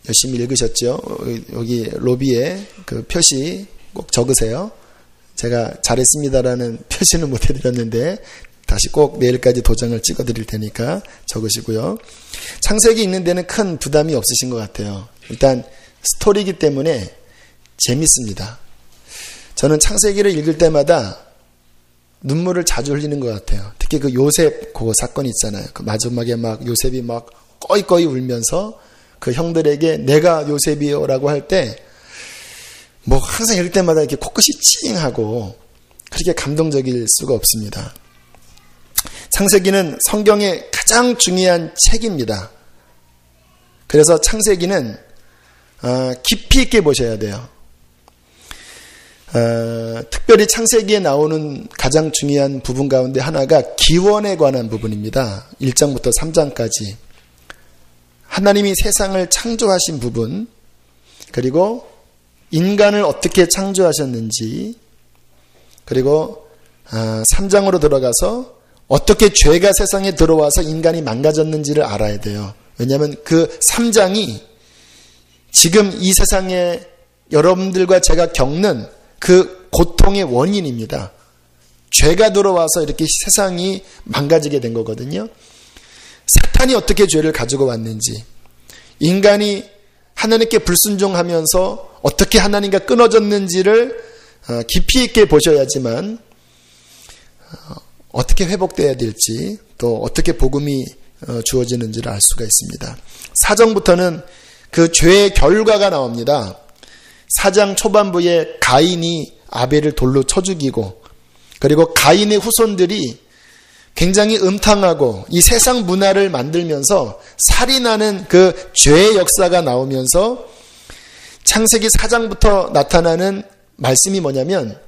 열심히 읽으셨죠? 여기 로비에 그 표시 꼭 적으세요. 제가 잘했습니다라는 표시는 못 해드렸는데 다시 꼭 내일까지 도장을 찍어 드릴 테니까 적으시고요. 창세기 읽는 데는 큰 부담이 없으신 것 같아요. 일단 스토리이기 때문에 재밌습니다. 저는 창세기를 읽을 때마다 눈물을 자주 흘리는 것 같아요. 특히 그 요셉 그 사건 있잖아요. 그 마지막에 막 요셉이 막 꺼이꺼이 울면서 그 형들에게 내가 요셉이요라고 할 때 뭐 항상 읽을 때마다 이렇게 코끝이 찡하고 그렇게 감동적일 수가 없습니다. 창세기는 성경의 가장 중요한 책입니다. 그래서 창세기는 깊이 있게 보셔야 돼요. 특별히 창세기에 나오는 가장 중요한 부분 가운데 하나가 기원에 관한 부분입니다. 1장부터 3장까지 하나님이 세상을 창조하신 부분, 그리고 인간을 어떻게 창조하셨는지, 그리고 3장으로 들어가서 어떻게 죄가 세상에 들어와서 인간이 망가졌는지를 알아야 돼요. 왜냐하면 그 3장이 지금 이 세상에 여러분들과 제가 겪는 그 고통의 원인입니다. 죄가 들어와서 이렇게 세상이 망가지게 된 거거든요. 사탄이 어떻게 죄를 가지고 왔는지, 인간이 하나님께 불순종하면서 어떻게 하나님과 끊어졌는지를 깊이 있게 보셔야지만 어떻게 회복돼야 될지, 또 어떻게 복음이 주어지는지를 알 수가 있습니다. 4장부터는 그 죄의 결과가 나옵니다. 4장 초반부에 가인이 아벨을 돌로 쳐 죽이고, 그리고 가인의 후손들이 굉장히 음탕하고 이 세상 문화를 만들면서 살인하는 그 죄의 역사가 나오면서 창세기 4장부터 나타나는 말씀이 뭐냐면,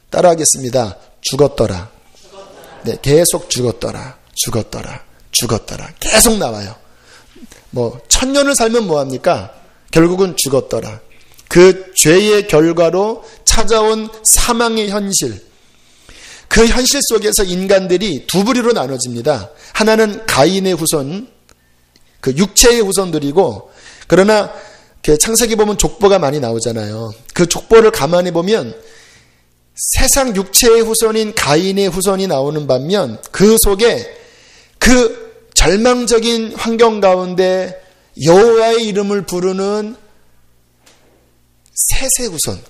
따라하겠습니다. 죽었더라. 네, 계속 죽었더라. 죽었더라. 죽었더라. 계속 나와요. 뭐 1000년을 살면 뭐합니까? 결국은 죽었더라. 그 죄의 결과로 찾아온 사망의 현실, 그 현실 속에서 인간들이 두 부류로 나눠집니다. 하나는 가인의 후손, 그 육체의 후손들이고, 그러나 창세기 보면 족보가 많이 나오잖아요. 그 족보를 가만히 보면 세상 육체의 후손인 가인의 후손이 나오는 반면 그 속에 그 절망적인 환경 가운데 여호와의 이름을 부르는 셋의 후손,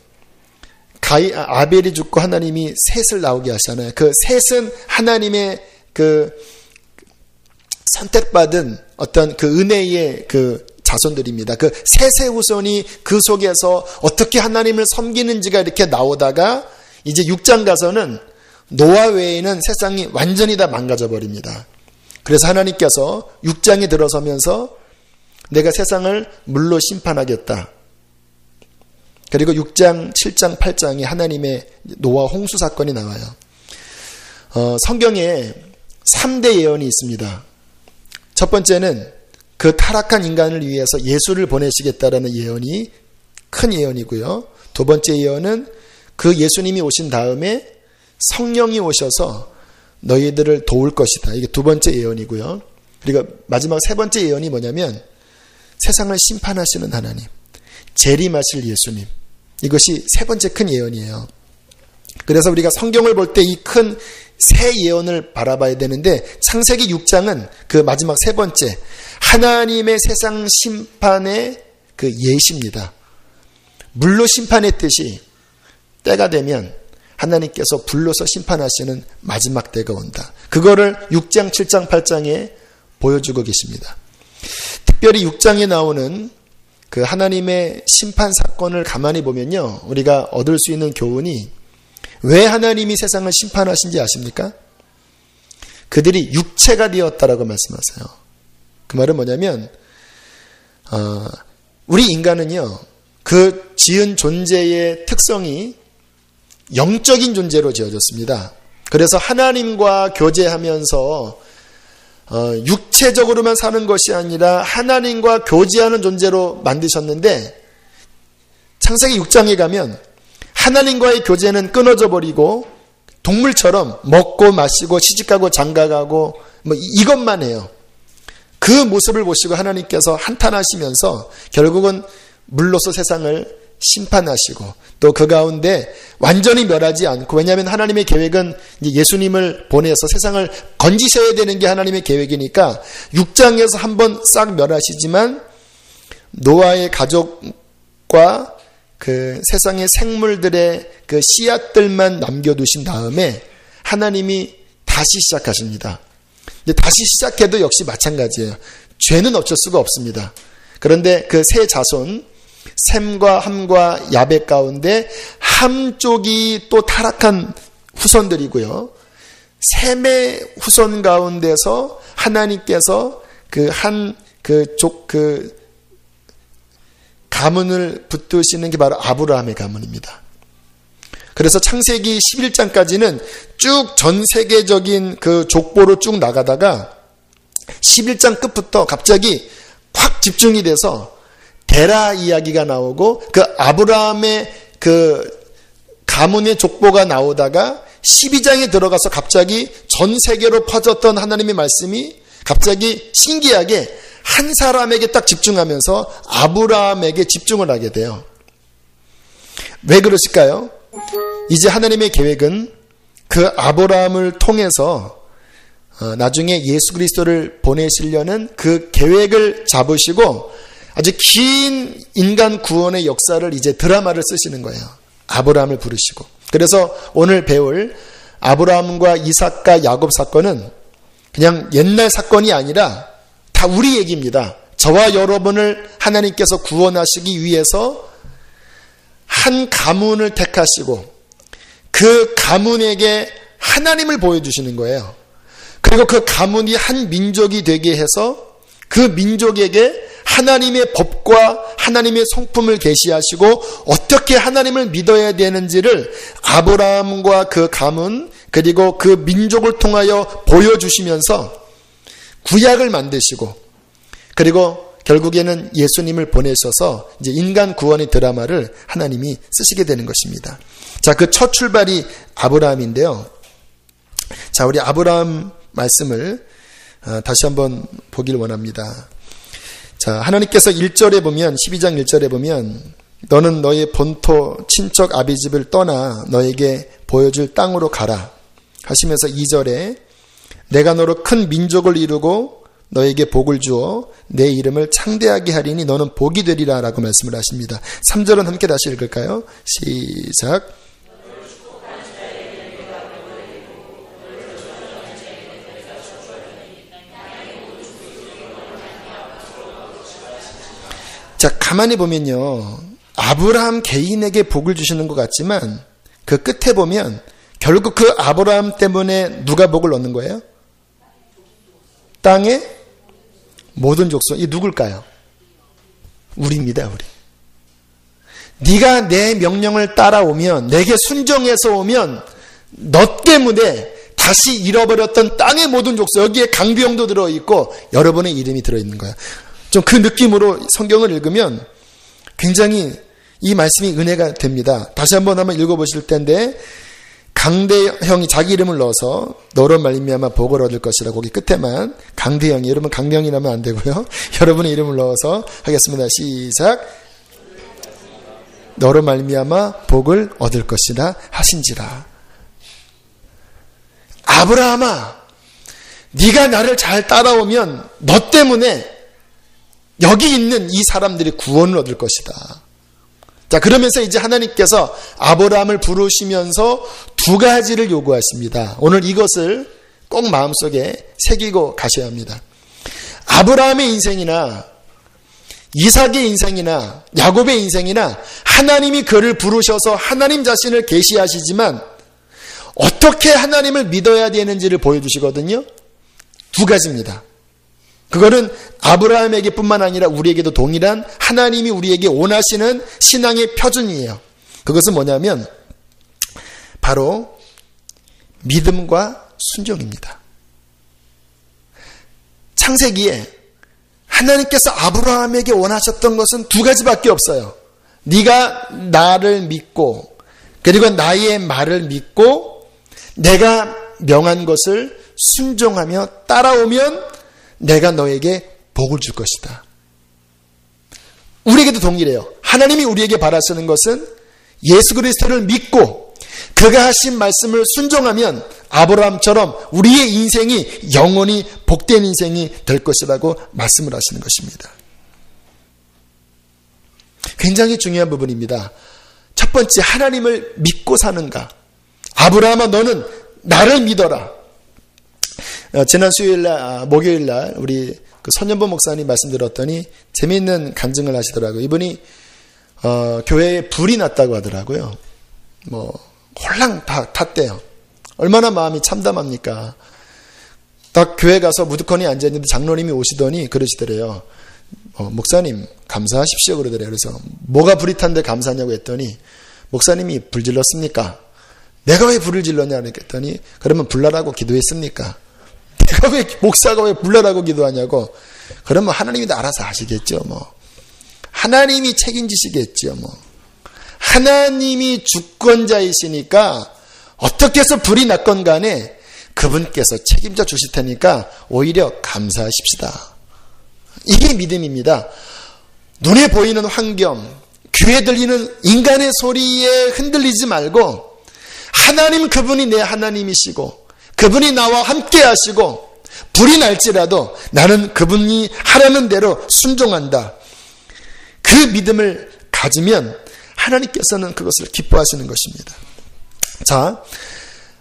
아벨이 죽고 하나님이 셋을 나오게 하시잖아요. 그 셋은 하나님의 그 선택받은 어떤 그 은혜의 그 자손들입니다. 그 셋의 후손이 그 속에서 어떻게 하나님을 섬기는지가 이렇게 나오다가 이제 6장 가서는 노아 외에는 세상이 완전히 다 망가져 버립니다. 그래서 하나님께서 6장에 들어서면서 내가 세상을 물로 심판하겠다. 그리고 6장, 7장, 8장에 하나님의 노아 홍수 사건이 나와요. 성경에 3대 예언이 있습니다. 첫 번째는 그 타락한 인간을 위해서 예수를 보내시겠다라는 예언이 큰 예언이고요. 두 번째 예언은 그 예수님이 오신 다음에 성령이 오셔서 너희들을 도울 것이다. 이게 두 번째 예언이고요. 그리고 마지막 세 번째 예언이 뭐냐면 세상을 심판하시는 하나님, 재림하실 예수님. 이것이 세 번째 큰 예언이에요. 그래서 우리가 성경을 볼 때 이 큰 세 예언을 바라봐야 되는데, 창세기 6장은 그 마지막 세 번째, 하나님의 세상 심판의 그 예시입니다. 물로 심판했듯이 때가 되면 하나님께서 불로서 심판하시는 마지막 때가 온다. 그거를 6장, 7장, 8장에 보여주고 계십니다. 특별히 6장에 나오는 그 하나님의 심판 사건을 가만히 보면요, 우리가 얻을 수 있는 교훈이, 왜 하나님이 세상을 심판하신지 아십니까? 그들이 육체가 되었다라고 말씀하세요. 그 말은 뭐냐면 우리 인간은요, 그 지은 존재의 특성이 영적인 존재로 지어졌습니다. 그래서 하나님과 교제하면서 육체적으로만 사는 것이 아니라 하나님과 교제하는 존재로 만드셨는데, 창세기 6장에 가면 하나님과의 교제는 끊어져 버리고 동물처럼 먹고 마시고 시집가고 장가가고 뭐 이것만 해요. 그 모습을 보시고 하나님께서 한탄하시면서 결국은 물로서 세상을 심판하시고 또 그 가운데 완전히 멸하지 않고, 왜냐하면 하나님의 계획은 예수님을 보내서 세상을 건지셔야 되는 게 하나님의 계획이니까 6장에서 한번 싹 멸하시지만 노아의 가족과 그 세상의 생물들의 그 씨앗들만 남겨두신 다음에 하나님이 다시 시작하십니다. 다시 시작해도 역시 마찬가지예요. 죄는 어쩔 수가 없습니다. 그런데 그 세 자손 셈과 함과 야벳 가운데 함 쪽이 또 타락한 후손들이고요. 셈의 후손 가운데서 하나님께서 가문을 붙드시는 게 바로 아브라함의 가문입니다. 그래서 창세기 11장까지는 쭉 전 세계적인 그 족보로 쭉 나가다가 11장 끝부터 갑자기 확 집중이 돼서 데라 이야기가 나오고 그 아브라함의 그 가문의 족보가 나오다가 12장에 들어가서 갑자기 전 세계로 퍼졌던 하나님의 말씀이 갑자기 신기하게 한 사람에게 딱 집중하면서 아브라함에게 집중을 하게 돼요. 왜 그러실까요? 이제 하나님의 계획은 그 아브라함을 통해서 나중에 예수 그리스도를 보내시려는 그 계획을 잡으시고 아주 긴 인간 구원의 역사를 이제 드라마를 쓰시는 거예요. 아브라함을 부르시고. 그래서 오늘 배울 아브라함과 이삭과 야곱 사건은 그냥 옛날 사건이 아니라 다 우리 얘기입니다. 저와 여러분을 하나님께서 구원하시기 위해서 한 가문을 택하시고 그 가문에게 하나님을 보여주시는 거예요. 그리고 그 가문이 한 민족이 되게 해서 그 민족에게 하나님의 법과 하나님의 성품을 계시하시고 어떻게 하나님을 믿어야 되는지를 아브라함과 그 가문 그리고 그 민족을 통하여 보여주시면서 구약을 만드시고 그리고 결국에는 예수님을 보내셔서 이제 인간 구원의 드라마를 하나님이 쓰시게 되는 것입니다. 자, 그 첫 출발이 아브라함인데요. 자, 우리 아브라함 말씀을 다시 한번 보길 원합니다. 자, 하나님께서 1절에 보면 12장 1절에 보면 너는 너의 본토 친척 아비집을 떠나 너에게 보여줄 땅으로 가라 하시면서 2절에 내가 너로 큰 민족을 이루고 너에게 복을 주어 내 이름을 창대하게 하리니 너는 복이 되리라 라고 말씀을 하십니다. 3절은 함께 다시 읽을까요? 시작. 자, 가만히 보면요. 아브라함 개인에게 복을 주시는 것 같지만 그 끝에 보면 결국 그 아브라함 때문에 누가 복을 얻는 거예요? 땅의 모든 족속. 이 누굴까요? 우리입니다, 우리. 네가 내 명령을 따라오면, 내게 순종해서 오면 너 때문에 다시 잃어버렸던 땅의 모든 족속, 여기에 강비용도 들어있고 여러분의 이름이 들어있는 거야. 좀 그 느낌으로 성경을 읽으면 굉장히 이 말씀이 은혜가 됩니다. 다시 한번 읽어보실 텐데, 강대형이 자기 이름을 넣어서 너로 말미암아 복을 얻을 것이라고 거기 끝에만 강대형이, 여러분 강명이라면 안 되고요. 여러분의 이름을 넣어서 하겠습니다. 시작. 너로 말미암아 복을 얻을 것이라 하신지라. 아브라함아, 네가 나를 잘 따라오면 너 때문에 여기 있는 이 사람들이 구원을 얻을 것이다. 자, 그러면서 이제 하나님께서 아브라함을 부르시면서 두 가지를 요구하십니다. 오늘 이것을 꼭 마음속에 새기고 가셔야 합니다. 아브라함의 인생이나 이삭의 인생이나 야곱의 인생이나 하나님이 그를 부르셔서 하나님 자신을 계시하시지만 어떻게 하나님을 믿어야 되는지를 보여주시거든요. 두 가지입니다. 그거는 아브라함에게 뿐만 아니라 우리에게도 동일한 하나님이 우리에게 원하시는 신앙의 표준이에요. 그것은 뭐냐면 바로 믿음과 순종입니다. 창세기에 하나님께서 아브라함에게 원하셨던 것은 두 가지밖에 없어요. 네가 나를 믿고 그리고 나의 말을 믿고 내가 명한 것을 순종하며 따라오면 내가 너에게 복을 줄 것이다. 우리에게도 동일해요. 하나님이 우리에게 바라시는 것은 예수 그리스도를 믿고 그가 하신 말씀을 순종하면 아브라함처럼 우리의 인생이 영원히 복된 인생이 될 것이라고 말씀을 하시는 것입니다. 굉장히 중요한 부분입니다. 첫 번째, 하나님을 믿고 사는가? 아브라함아, 너는 나를 믿어라. 지난 수요일날, 목요일날 우리 선연보 목사님 말씀 들었더니 재미있는 간증을 하시더라고요. 이분이 교회에 불이 났다고 하더라고요. 홀랑 탔대요. 얼마나 마음이 참담합니까? 딱 교회 가서 무드콘이 앉아있는데 장로님이 오시더니 그러시더래요. 목사님 감사하십시오 그러더래요. 그래서 뭐가 불이 탄데 감사하냐고 했더니 목사님이 불 질렀습니까? 내가 왜 불을 질렀냐 그랬더니 그러면 불나라고 기도했습니까? 내가 왜 목사가 왜 불나라고 기도하냐고. 그러면 하나님이 알아서 하시겠죠. 하나님이 책임지시겠죠. 하나님이 주권자이시니까 어떻게 해서 불이 났건 간에 그분께서 책임져 주실 테니까 오히려 감사하십시다. 이게 믿음입니다. 눈에 보이는 환경, 귀에 들리는 인간의 소리에 흔들리지 말고 하나님 그분이 내 하나님이시고 그분이 나와 함께 하시고 불이 날지라도 나는 그분이 하라는 대로 순종한다. 그 믿음을 가지면 하나님께서는 그것을 기뻐하시는 것입니다. 자,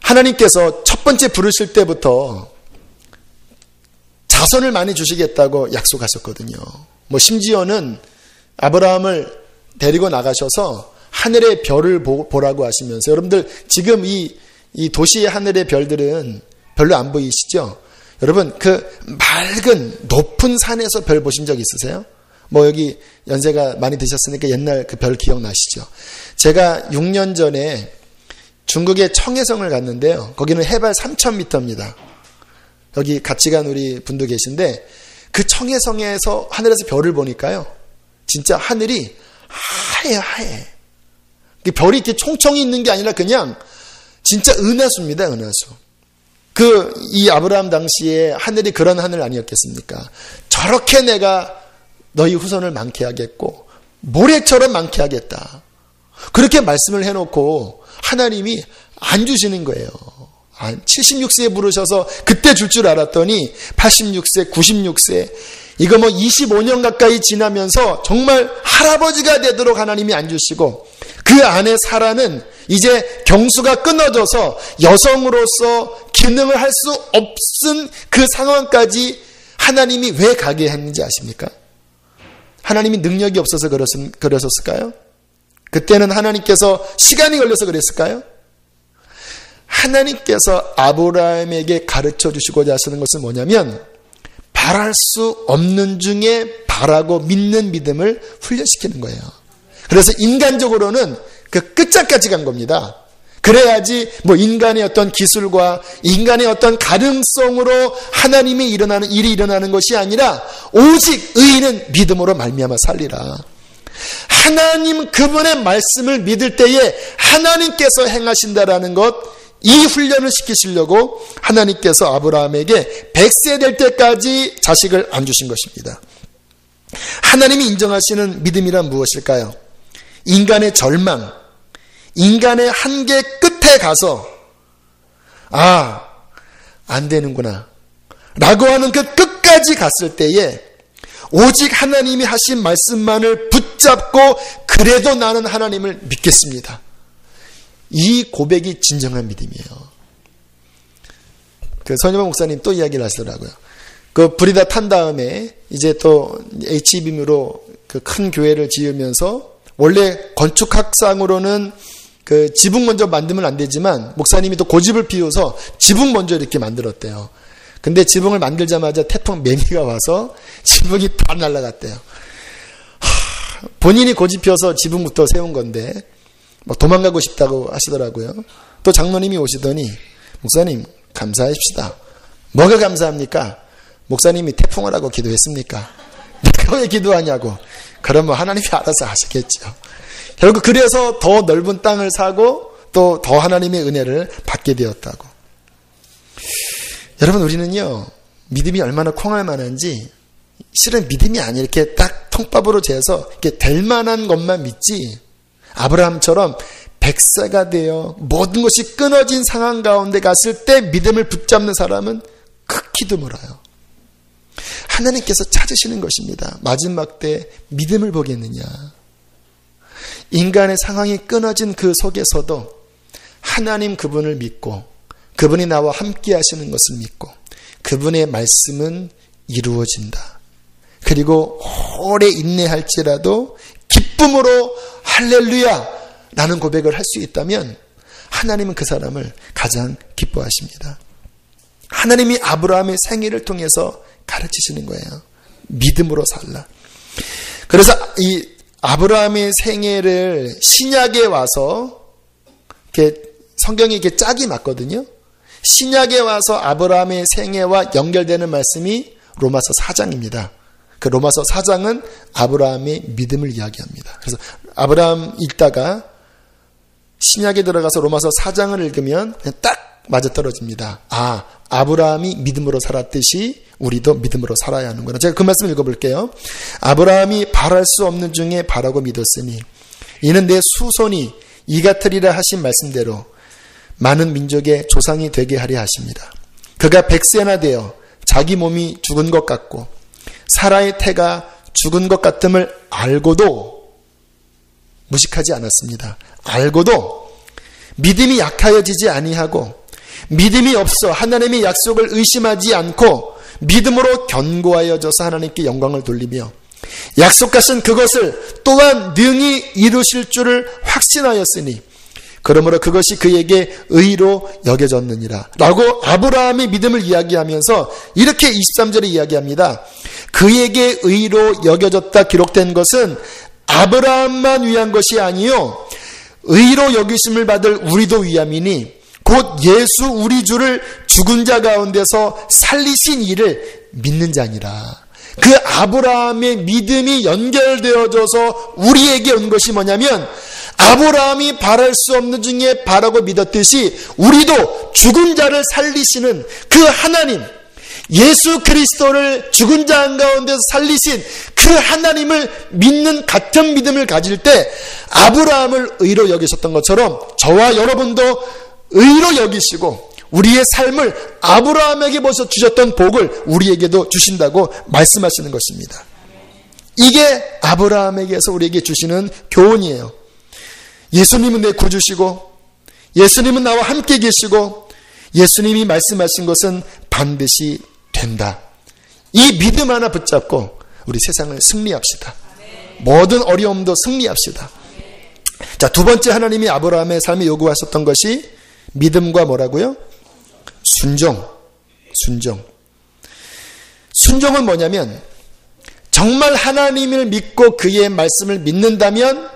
하나님께서 첫 번째 부르실 때부터 자손을 많이 주시겠다고 약속하셨거든요. 심지어는 아브라함을 데리고 나가셔서 하늘의 별을 보라고 하시면서, 여러분들 지금 이 도시의 하늘의 별들은 별로 안 보이시죠? 여러분 그 맑은 높은 산에서 별 보신 적 있으세요? 여기 연세가 많이 드셨으니까 옛날 그 별 기억나시죠? 제가 6년 전에 중국의 청해성을 갔는데요. 거기는 해발 3,000m입니다. 여기 같이 간 우리 분도 계신데 그 청해성에서 하늘에서 별을 보니까요. 진짜 하늘이 하얘. 별이 이렇게 총총이 있는 게 아니라 그냥 진짜 은하수입니다. 은하수. 이 아브라함 당시에 하늘이 그런 하늘 아니었겠습니까? 저렇게 내가 너희 후손을 많게 하겠고 모래처럼 많게 하겠다. 그렇게 말씀을 해놓고 하나님이 안 주시는 거예요. 76세에 부르셔서 그때 줄 줄 알았더니 86세, 96세, 이거 25년 가까이 지나면서 정말 할아버지가 되도록 하나님이 안 주시고 그 안에 사라는 이제 경수가 끊어져서 여성으로서 기능을 할 수 없은 그 상황까지 하나님이 왜 가게 했는지 아십니까? 하나님이 능력이 없어서 그러셨을까요? 그때는 하나님께서 시간이 걸려서 그랬을까요? 하나님께서 아브라함에게 가르쳐 주시고자 하시는 것은 뭐냐면 바랄 수 없는 중에 바라고 믿는 믿음을 훈련시키는 거예요. 그래서 인간적으로는 그 끝자까지 간 겁니다. 그래야지 인간의 어떤 기술과 인간의 어떤 가능성으로 하나님이 일이 일어나는 것이 아니라 오직 의인은 믿음으로 말미암아 살리라. 하나님 그분의 말씀을 믿을 때에 하나님께서 행하신다라는 것, 이 훈련을 시키시려고 하나님께서 아브라함에게 100세 될 때까지 자식을 안 주신 것입니다. 하나님이 인정하시는 믿음이란 무엇일까요? 인간의 절망, 인간의 한계 끝에 가서 안 되는구나 라고 하는 그 끝까지 갔을 때에 오직 하나님이 하신 말씀만을 붙잡고 그래도 나는 하나님을 믿겠습니다. 이 고백이 진정한 믿음이에요. 선임원 목사님 또 이야기를 하시더라고요. 불이 다 탄 다음에 이제 또 HBM으로 큰 교회를 지으면서 원래 건축학상으로는 지붕 먼저 만들면 안 되지만 목사님이 또 고집을 피워서 지붕 먼저 이렇게 만들었대요. 근데 지붕을 만들자마자 태풍 매미가 와서 지붕이 다 날아갔대요. 본인이 고집 피워서 지붕부터 세운 건데 도망가고 싶다고 하시더라고요. 또 장로님이 오시더니 목사님 감사하십시다. 뭐가 감사합니까? 목사님이 태풍을 하고 기도했습니까? 내가 왜 기도하냐고. 그러면 하나님이 알아서 하시겠죠. 결국 그래서 더 넓은 땅을 사고 또 더 하나님의 은혜를 받게 되었다고. 여러분 우리는요 믿음이 얼마나 콩할 만한지 실은 믿음이 아니에요. 이렇게 딱 통밥으로 재서 이렇게 될 만한 것만 믿지. 아브라함처럼 100세가 되어 모든 것이 끊어진 상황 가운데 갔을 때 믿음을 붙잡는 사람은 극히 드물어요. 하나님께서 찾으시는 것입니다. 마지막 때 믿음을 보겠느냐. 인간의 상황이 끊어진 그 속에서도 하나님 그분을 믿고 그분이 나와 함께 하시는 것을 믿고 그분의 말씀은 이루어진다. 그리고 오래 인내할지라도 기쁨으로 할렐루야 라는 고백을 할 수 있다면 하나님은 그 사람을 가장 기뻐하십니다. 하나님이 아브라함의 생애를 통해서 가르치시는 거예요. 믿음으로 살라. 그래서 이 아브라함의 생애를 신약에 와서 이렇게 성경이 이렇게 짝이 맞거든요. 신약에 와서 아브라함의 생애와 연결되는 말씀이 로마서 4장입니다. 그 로마서 4장은 아브라함의 믿음을 이야기합니다. 그래서 아브라함 읽다가 신약에 들어가서 로마서 4장을 읽으면 그냥 딱 맞아떨어집니다. 아, 아브라함이 믿음으로 살았듯이 우리도 믿음으로 살아야 하는구나. 제가 그 말씀 읽어볼게요. 아브라함이 바랄 수 없는 중에 바라고 믿었으니 이는 내 수손이 이 같으리라 하신 말씀대로 많은 민족의 조상이 되게 하려 하십니다. 그가 100세나 되어 자기 몸이 죽은 것 같고 사라의 태가 죽은 것 같음을 알고도 무식하지 않았습니다. 알고도 믿음이 약하여지지 아니하고 믿음이 없어 하나님의 약속을 의심하지 않고 믿음으로 견고하여져서 하나님께 영광을 돌리며 약속하신 그것을 또한 능히 이루실 줄을 확신하였으니 그러므로 그것이 그에게 의로 여겨졌느니라 라고 아브라함의 믿음을 이야기하면서 이렇게 23절에 이야기합니다. 그에게 의로 여겨졌다 기록된 것은 아브라함만 위한 것이 아니요 의로 여기심을 받을 우리도 위함이니 곧 예수 우리 주를 죽은 자 가운데서 살리신 이를 믿는 자니라. 그 아브라함의 믿음이 연결되어져서 우리에게 온 것이 뭐냐면 아브라함이 바랄 수 없는 중에 바라고 믿었듯이 우리도 죽은 자를 살리시는 그 하나님, 예수 그리스도를 죽은 자 가운데서 살리신 그 하나님을 믿는 같은 믿음을 가질 때 아브라함을 의로 여기셨던 것처럼 저와 여러분도 의로 여기시고 우리의 삶을 아브라함에게 벌써 주셨던 복을 우리에게도 주신다고 말씀하시는 것입니다. 이게 아브라함에게서 우리에게 주시는 교훈이에요. 예수님은 내 구주시고 예수님은 나와 함께 계시고 예수님이 말씀하신 것은 반드시 된다. 이 믿음 하나 붙잡고 우리 세상을 승리합시다. 모든 어려움도 승리합시다. 자, 두 번째 하나님이 아브라함의 삶에 요구하셨던 것이 믿음과 뭐라고요? 순종. 순종은 뭐냐면 정말 하나님을 믿고 그의 말씀을 믿는다면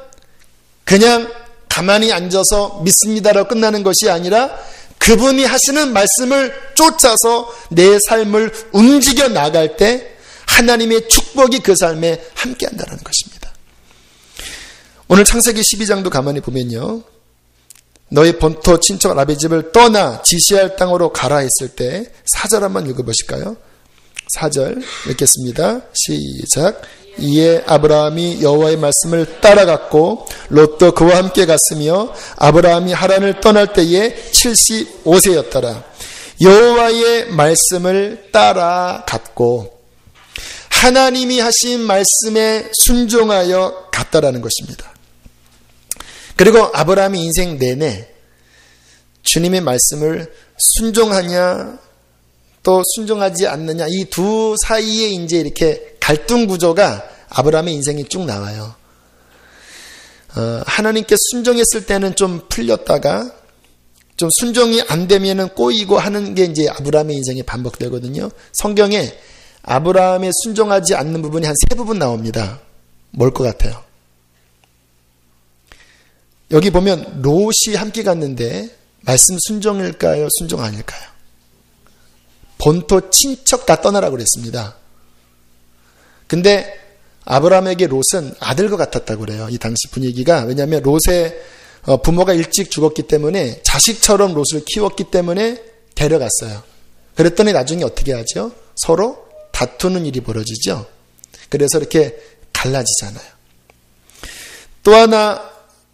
그냥 가만히 앉아서 믿습니다라고 끝나는 것이 아니라 그분이 하시는 말씀을 쫓아서 내 삶을 움직여 나갈 때 하나님의 축복이 그 삶에 함께한다는 것입니다. 오늘 창세기 12장도 가만히 보면요. 너의 본토 친척 아비 집을 떠나 지시할 땅으로 가라 했을 때 4절 한번 읽어보실까요? 4절 읽겠습니다. 시작. 이에 아브라함이 여호와의 말씀을 따라갔고 롯도 그와 함께 갔으며 아브라함이 하란을 떠날 때에 75세였더라. 여호와의 말씀을 따라갔고 하나님이 하신 말씀에 순종하여 갔다라는 것입니다. 그리고 아브라함이 인생 내내 주님의 말씀을 순종하냐 또 순종하지 않느냐 이 두 사이에 이제 이렇게 갈등 구조가 아브라함의 인생에 쭉 나와요. 하나님께 순종했을 때는 좀 풀렸다가 좀 순종이 안 되면은 꼬이고 하는 게 이제 아브라함의 인생에 반복되거든요. 성경에 아브라함의 순종하지 않는 부분이 한 3부분 나옵니다. 뭘 것 같아요? 여기 보면 롯이 함께 갔는데 말씀 순종일까요? 순종 아닐까요? 본토 친척 다 떠나라고 그랬습니다. 근데 아브라함에게 롯은 아들과 같았다고 그래요. 이 당시 분위기가. 왜냐하면 롯의 부모가 일찍 죽었기 때문에 자식처럼 롯을 키웠기 때문에 데려갔어요. 그랬더니 나중에 어떻게 하죠? 서로 다투는 일이 벌어지죠. 그래서 이렇게 갈라지잖아요. 또 하나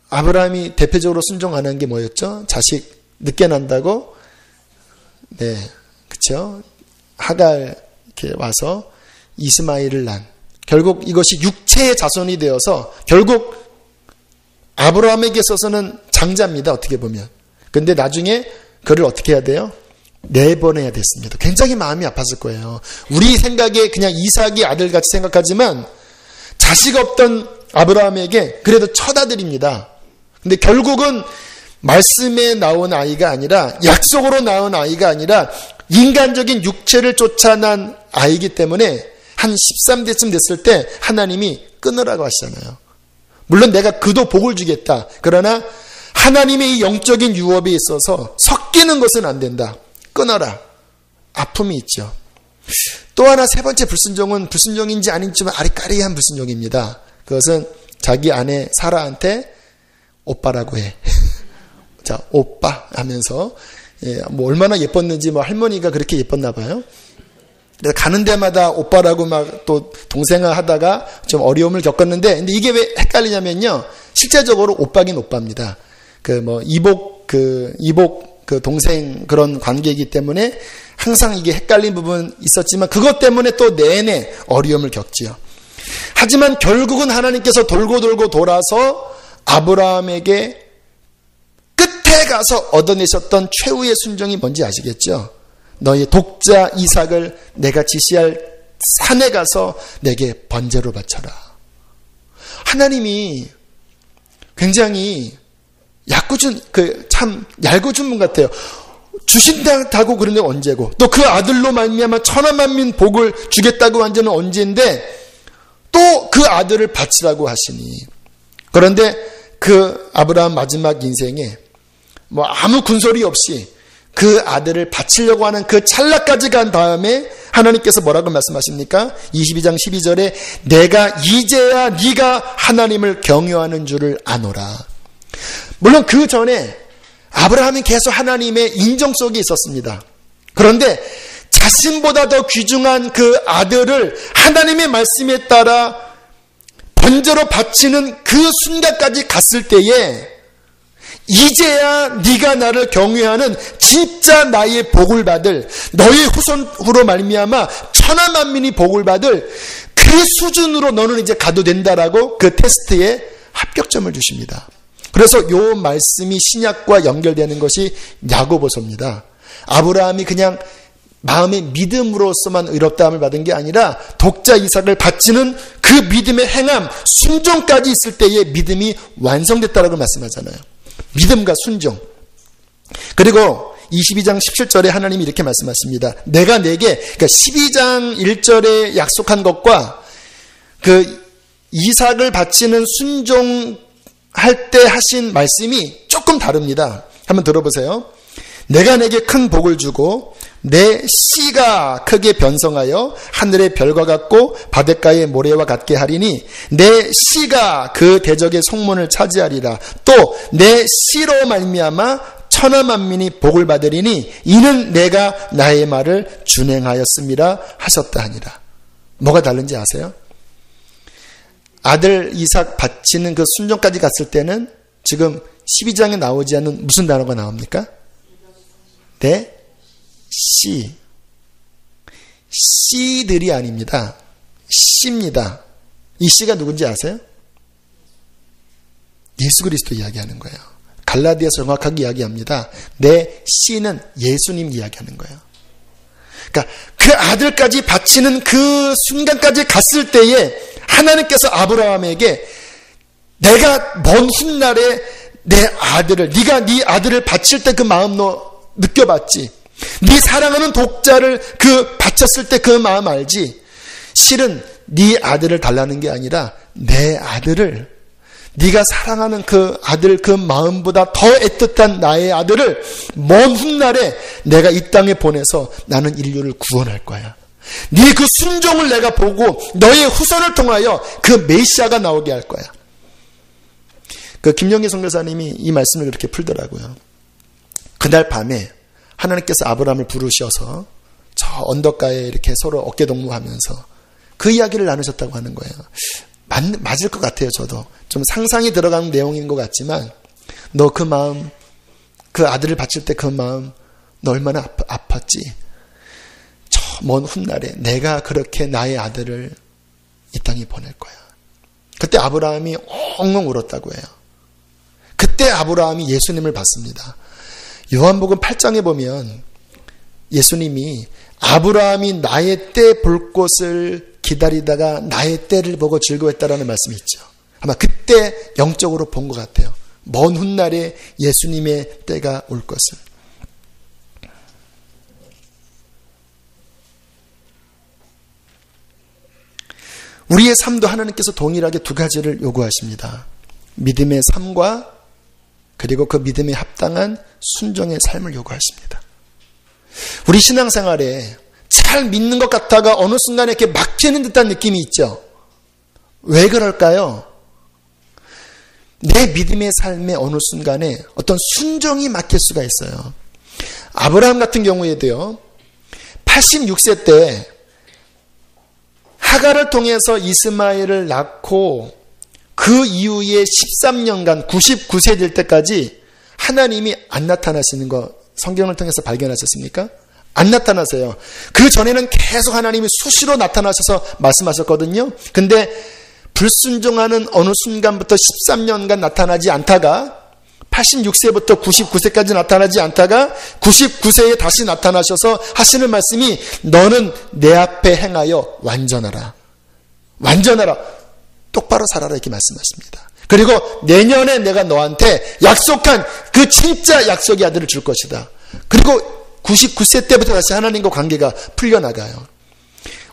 아브라함이 대표적으로 순종하는 게 뭐였죠? 자식 늦게 난다고, 네, 그렇죠? 하갈 이렇게 와서 이스마엘을 난. 결국 이것이 육체의 자손이 되어서 결국 아브라함에게 있어서는 장자입니다. 어떻게 보면. 근데 나중에 그를 어떻게 해야 돼요? 내보내야 됐습니다. 굉장히 마음이 아팠을 거예요. 우리 생각에 그냥 이삭이 아들같이 생각하지만 자식 없던 아브라함에게 그래도 첫 아들입니다. 근데 결국은 말씀에 나온 아이가 아니라, 약속으로 나온 아이가 아니라 인간적인 육체를 쫓아난 아이기 때문에 한 13대쯤 됐을 때 하나님이 끊으라고 하시잖아요. 물론 내가 그도 복을 주겠다. 그러나 하나님의 이 영적인 유업에 있어서 섞이는 것은 안 된다. 끊어라. 아픔이 있죠. 또 하나 세 번째 불순종은 불순종인지 아닌지 아리까리한 불순종입니다. 그것은 자기 아내 사라한테 오빠라고 해. 자, 오빠 하면서, 뭐 얼마나 예뻤는지 뭐 할머니가 그렇게 예뻤나 봐요. 그래서 가는 데마다 오빠라고 막 또 동생아 하다가 좀 어려움을 겪었는데, 근데 이게 왜 헷갈리냐면요. 실제적으로 오빠긴 오빠입니다. 이복 동생 그런 관계이기 때문에 항상 이게 헷갈린 부분 있었지만 그것 때문에 또 내내 어려움을 겪지요. 하지만 결국은 하나님께서 돌고 돌아서 아브라함에게 끝에 가서 얻어내셨던 최후의 순종이 뭔지 아시겠죠? 너의 독자 이삭을 내가 지시할 산에 가서 내게 번제로 바쳐라. 하나님이 굉장히 참 얄궂은 분 같아요. 주신다고 그러는 언제고, 또 그 아들로 말미암아 천하만민 복을 주겠다고 한 자는 언제인데 또 그 아들을 바치라고 하시니. 그런데 그 아브라함 마지막 인생에 뭐 아무 군소리 없이 그 아들을 바치려고 하는 그 찰나까지 간 다음에 하나님께서 뭐라고 말씀하십니까? 22장 12절에 내가 이제야 네가 하나님을 경외하는 줄을 아노라. 물론 그 전에 아브라함이 계속 하나님의 인정 속에 있었습니다. 그런데 자신보다 더 귀중한 그 아들을 하나님의 말씀에 따라 번제로 바치는 그 순간까지 갔을 때에 이제야 네가 나를 경외하는 진짜 나의 복을 받을, 너의 후손으로 말미암아 천하만민이 복을 받을 그 수준으로 너는 이제 가도 된다라고 그 테스트에 합격점을 주십니다. 그래서 이 말씀이 신약과 연결되는 것이 야고보서입니다. 아브라함이 그냥 마음의 믿음으로서만 의롭다함을 받은 게 아니라 독자 이삭을 바치는 그 믿음의 행함, 순종까지 있을 때의 믿음이 완성됐다라고 말씀하잖아요. 믿음과 순종. 그리고 22장 17절에 하나님이 이렇게 말씀하십니다. 내가 내게, 그러니까 12장 1절에 약속한 것과 그 이삭을 바치는 순종할 때 하신 말씀이 조금 다릅니다. 한번 들어보세요. 내가 내게 큰 복을 주고 내 씨가 크게 변성하여 하늘의 별과 같고 바닷가의 모래와 같게 하리니 내 씨가 그 대적의 성문을 차지하리라. 또 내 씨로 말미암아 천하만민이 복을 받으리니 이는 내가 나의 말을 준행하였음이라 하셨다 하니라. 뭐가 다른지 아세요? 아들 이삭 바치는 그 순종까지 갔을 때는 지금 12장에 나오지 않는 무슨 단어가 나옵니까? 내 씨. 씨들이 아닙니다. 씨입니다. 이 씨가 누군지 아세요? 예수 그리스도 이야기하는 거예요. 갈라디아서 정확하게 이야기합니다. 내 씨는 예수님 이야기하는 거예요. 그러니까 그 아들까지 바치는 그 순간까지 갔을 때에 하나님께서 아브라함에게 내가 먼 훗날에 내 아들을, 네가 네 아들을 바칠 때 그 마음 너 느껴봤지? 네 사랑하는 독자를 그 바쳤을 때 그 마음 알지? 실은 네 아들을 달라는 게 아니라 내 아들을, 네가 사랑하는 그 아들 그 마음보다 더 애틋한 나의 아들을 먼 훗날에 내가 이 땅에 보내서 나는 인류를 구원할 거야. 네 그 순종을 내가 보고 너의 후손을 통하여 그 메시아가 나오게 할 거야. 그 김영희 선교사님이 이 말씀을 그렇게 풀더라고요. 그날 밤에 하나님께서 아브라함을 부르셔서 저 언덕가에 이렇게 서로 어깨동무하면서 그 이야기를 나누셨다고 하는 거예요. 맞을 것 같아요. 저도 좀 상상이 들어가는 내용인 것 같지만 너 그 마음, 그 아들을 바칠 때 그 마음 너 얼마나 아팠지. 저 먼 훗날에 내가 그렇게 나의 아들을 이 땅에 보낼 거야. 그때 아브라함이 엉엉 울었다고 해요. 그때 아브라함이 예수님을 봤습니다. 요한복음 8장에 보면 예수님이 아브라함이 나의 때 볼 것을 기다리다가 나의 때를 보고 즐거워했다라는 말씀이 있죠. 아마 그때 영적으로 본 것 같아요. 먼 훗날에 예수님의 때가 올 것을. 우리의 삶도 하나님께서 동일하게 두 가지를 요구하십니다. 믿음의 삶과 그리고 그 믿음에 합당한 순종의 삶을 요구하십니다. 우리 신앙생활에 잘 믿는 것 같다가 어느 순간에 이렇게 막히는 듯한 느낌이 있죠. 왜 그럴까요? 내 믿음의 삶의 어느 순간에 어떤 순종이 막힐 수가 있어요. 아브라함 같은 경우에도요. 86세 때 하갈을 통해서 이스마엘을 낳고 그 이후에 13년간 99세 될 때까지 하나님이 안 나타나시는 거 성경을 통해서 발견하셨습니까? 안 나타나세요. 그 전에는 계속 하나님이 수시로 나타나셔서 말씀하셨거든요. 근데 불순종하는 어느 순간부터 13년간 나타나지 않다가 86세부터 99세까지 나타나지 않다가 99세에 다시 나타나셔서 하시는 말씀이 너는 내 앞에 행하여 완전하라. 완전하라. 똑바로 살아라 이렇게 말씀하십니다. 그리고 내년에 내가 너한테 약속한 그 진짜 약속의 아들을 줄 것이다. 그리고 99세 때부터 다시 하나님과 관계가 풀려나가요.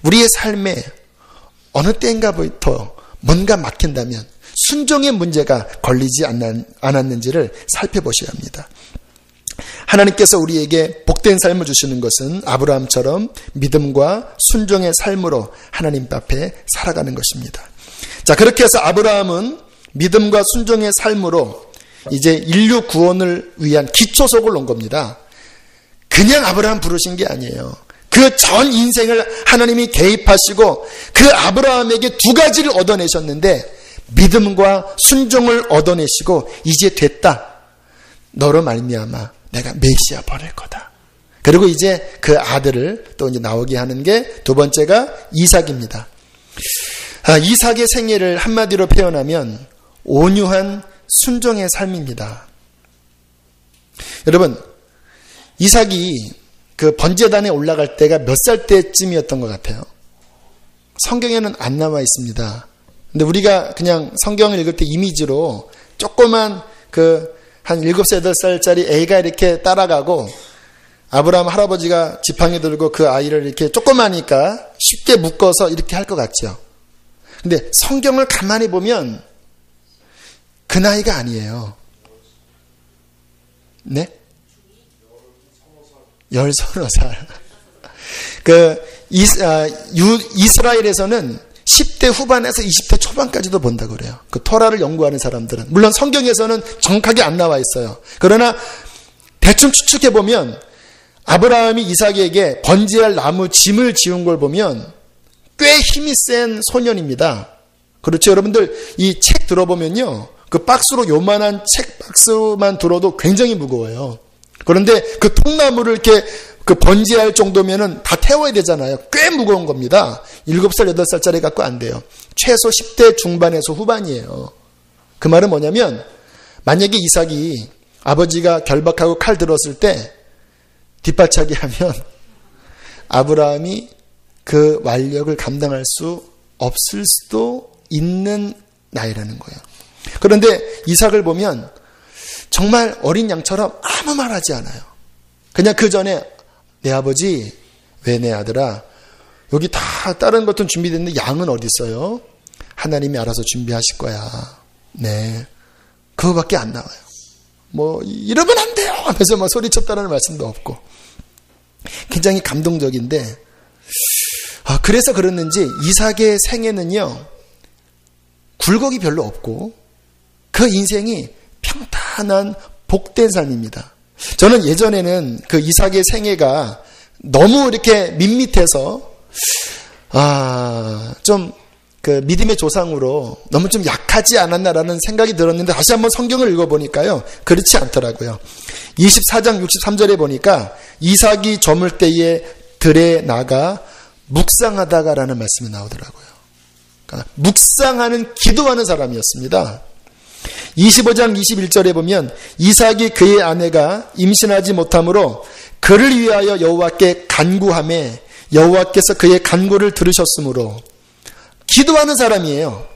우리의 삶에 어느 때인가부터 뭔가 막힌다면 순종의 문제가 걸리지 않았는지를 살펴보셔야 합니다. 하나님께서 우리에게 복된 삶을 주시는 것은 아브라함처럼 믿음과 순종의 삶으로 하나님 앞에 살아가는 것입니다. 자, 그렇게 해서 아브라함은 믿음과 순종의 삶으로 이제 인류 구원을 위한 기초석을 놓은 겁니다. 그냥 아브라함 부르신 게 아니에요. 그 전 인생을 하나님이 개입하시고 그 아브라함에게 두 가지를 얻어내셨는데 믿음과 순종을 얻어내시고 이제 됐다. 너로 말미암아 내가 메시아 보낼 거다. 그리고 이제 그 아들을 또 이제 나오게 하는 게 두 번째가 이삭입니다. 이삭의 생애를 한마디로 표현하면 온유한 순종의 삶입니다. 여러분, 이삭이 그 번제단에 올라갈 때가 몇 살 때쯤이었던 것 같아요? 성경에는 안 나와 있습니다. 근데 우리가 그냥 성경을 읽을 때 이미지로 조그만 한 7살, 8살짜리 애가 이렇게 따라가고 아브라함 할아버지가 지팡이 들고 그 아이를 이렇게 조그마니까 쉽게 묶어서 이렇게 할 것 같죠. 근데 성경을 가만히 보면 그 나이가 아니에요. 네? 13살. 이스라엘에서는 10대 후반에서 20대 초반까지도 본다고 그래요. 그 토라를 연구하는 사람들은. 물론 성경에서는 정확하게 안 나와 있어요. 그러나 대충 추측해보면 아브라함이 이삭에게 번제할 나무 짐을 지은 걸 보면 꽤 힘이 센 소년입니다. 그렇죠. 여러분들 이 책 들어보면요. 그 박스로 요만한 책 박스만 들어도 굉장히 무거워요. 그런데 그 통나무를 이렇게 그 번제할 정도면은 다 태워야 되잖아요. 꽤 무거운 겁니다. 7살, 8살짜리 갖고 안 돼요. 최소 10대 중반에서 후반이에요. 그 말은 뭐냐면 만약에 이삭이 아버지가 결박하고 칼 들었을 때 뒷발차기 하면 아브라함이 그 완력을 감당할 수 없을 수도 있는 나이라는 거예요. 그런데 이삭을 보면 정말 어린 양처럼 아무 말 하지 않아요. 그냥 그 전에 내 아버지, 왜 내 아들아, 여기 다 다른 것들은 준비됐는데 양은 어디 있어요? 하나님이 알아서 준비하실 거야. 네. 그거밖에 안 나와요. 뭐 이러면 안 돼요 하면서 막 소리쳤다는 말씀도 없고. 굉장히 감동적인데 그래서 그랬는지 이삭의 생애는요 굴곡이 별로 없고 그 인생이 평탄한 복된 삶입니다. 저는 예전에는 그 이삭의 생애가 너무 이렇게 밋밋해서 좀 그 믿음의 조상으로 너무 좀 약하지 않았나라는 생각이 들었는데 다시 한번 성경을 읽어보니까요. 그렇지 않더라고요. 24장 63절에 보니까 이삭이 저물 때에 들에 나가 묵상하다가라는 말씀이 나오더라고요. 그러니까 묵상하는 기도하는 사람이었습니다. 25장 21절에 보면 이삭이 그의 아내가 임신하지 못하므로 그를 위하여 여호와께 간구하매 여호와께서 그의 간구를 들으셨으므로 기도하는 사람이에요.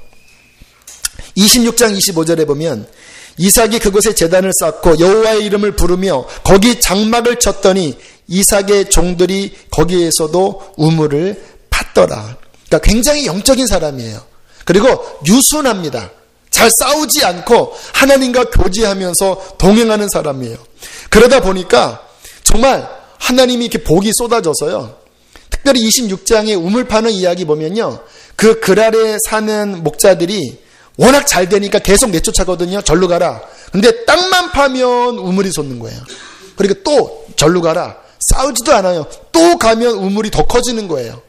26장 25절에 보면 이삭이 그곳에 제단을 쌓고 여호와의 이름을 부르며 거기 장막을 쳤더니 이삭의 종들이 거기에서도 우물을 팠더라. 그러니까 굉장히 영적인 사람이에요. 그리고 유순합니다. 잘 싸우지 않고 하나님과 교제하면서 동행하는 사람이에요. 그러다 보니까 정말 하나님이 이렇게 복이 쏟아져서요. 특별히 26장의 우물 파는 이야기 보면요. 그 아래 사는 목자들이 워낙 잘 되니까 계속 내쫓아거든요. 절로 가라. 근데 땅만 파면 우물이 솟는 거예요. 그리고 또 절로 가라. 싸우지도 않아요. 또 가면 우물이 더 커지는 거예요.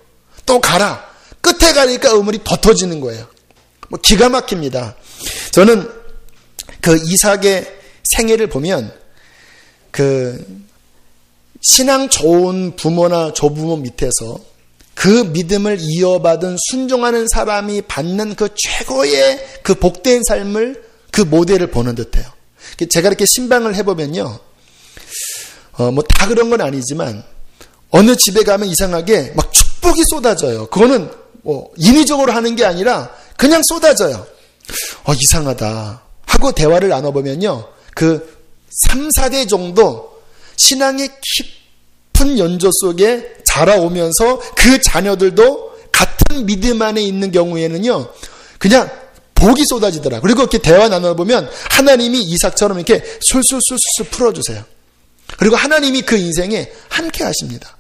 또 가라. 끝에 가니까 우물이 더 터지는 거예요. 뭐 기가 막힙니다. 저는 그 이삭의 생애를 보면 그 신앙 좋은 부모나 조부모 밑에서 그 믿음을 이어받은 순종하는 사람이 받는 그 최고의 그 복된 삶을 그 모델을 보는 듯해요. 제가 이렇게 신방을 해보면요. 뭐 다 그런 건 아니지만 어느 집에 가면 이상하게 막 축복이 쏟아져요. 그거는 뭐 인위적으로 하는 게 아니라 그냥 쏟아져요. 이상하다 하고 대화를 나눠보면요. 그 3, 4대 정도 신앙의 깊은 연조 속에 자라오면서 그 자녀들도 같은 믿음 안에 있는 경우에는요. 그냥 복이 쏟아지더라. 그리고 이렇게 대화 나눠보면 하나님이 이삭처럼 이렇게 술술술술 풀어주세요. 그리고 하나님이 그 인생에 함께 하십니다.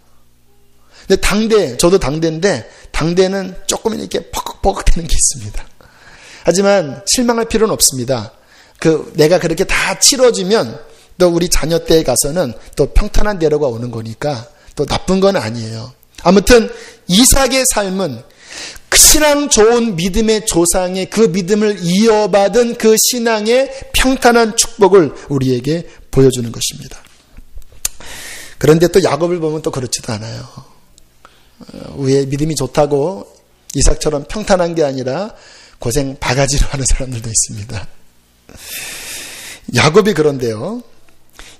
근데 저도 당대인데 당대는 조금 이렇게 퍽퍽퍽 되는 게 있습니다. 하지만 실망할 필요는 없습니다. 내가 그렇게 다 치러지면 또 우리 자녀 때에 가서는 또 평탄한 대로가 오는 거니까 또 나쁜 건 아니에요. 아무튼 이삭의 삶은 그 신앙 좋은 믿음의 조상의 그 믿음을 이어받은 그 신앙의 평탄한 축복을 우리에게 보여주는 것입니다. 그런데 또 야곱을 보면 또 그렇지도 않아요. 위에 믿음이 좋다고 이삭처럼 평탄한 게 아니라 고생 바가지로 하는 사람들도 있습니다. 야곱이 그런데요.